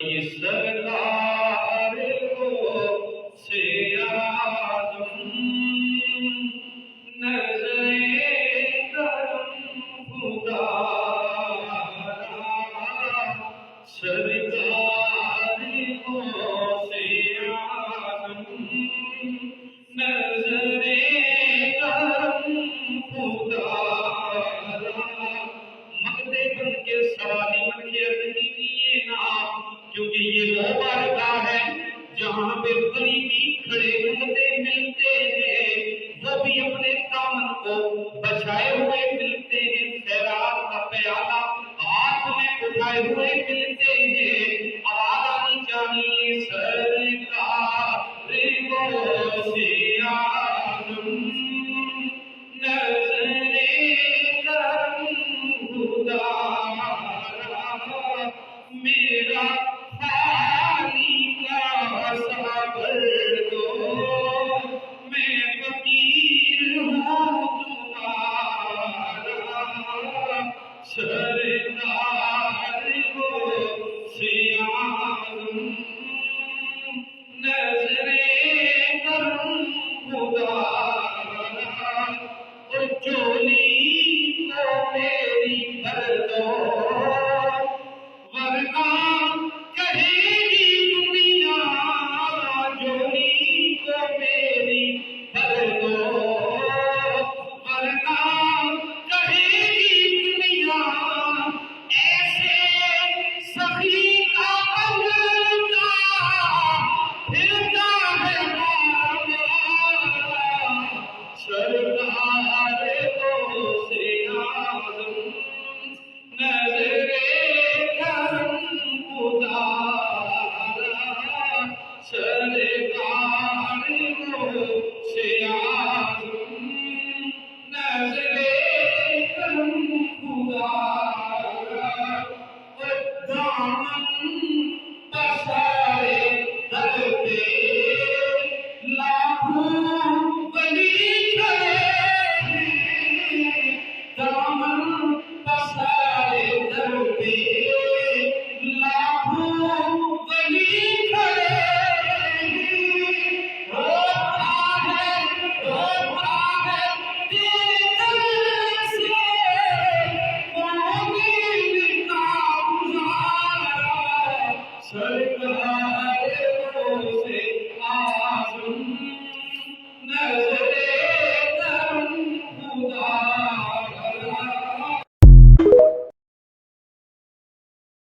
सरकार को से आदम नजरे करम खुदा सरकार को से आदम नजरे करम खुदा मगदे बन के सवाली बन के अर्ज कीजिए ना, क्योंकि ये वो बारगाह है जहां पे करीबी खड़े होते मिलते हैं, वो भी अपने दामन को बचाए हुए मिलते हैं, खैरात का प्याला हाथ में उठाए हुए मिलते हैं। आवाज आनी चाहिए सरकार को से आदम नजरे करम खुदा मेरा खाली का सागर दो, मैं फकीर हूँ तुम्हारा सरकार को से आदम नजरे करम खुदा और चोली को मेरी भर दो, वरना कहेगी दुनिया चोली को मेरी भर दो, वरना कहेगी दुनिया ऐसे सखी का बनता फिरता है सरकार को से आदम नजरे करम खुदा सरकार को से आदम नजरे करम खुदा दामन पसारे दर पे लाखों वली खड़े हैं, दामन पसारे दर पे लाखों वली खड़े हैं। होता है तेरे दर से मोमिन का गुजारा सरकार को से आदम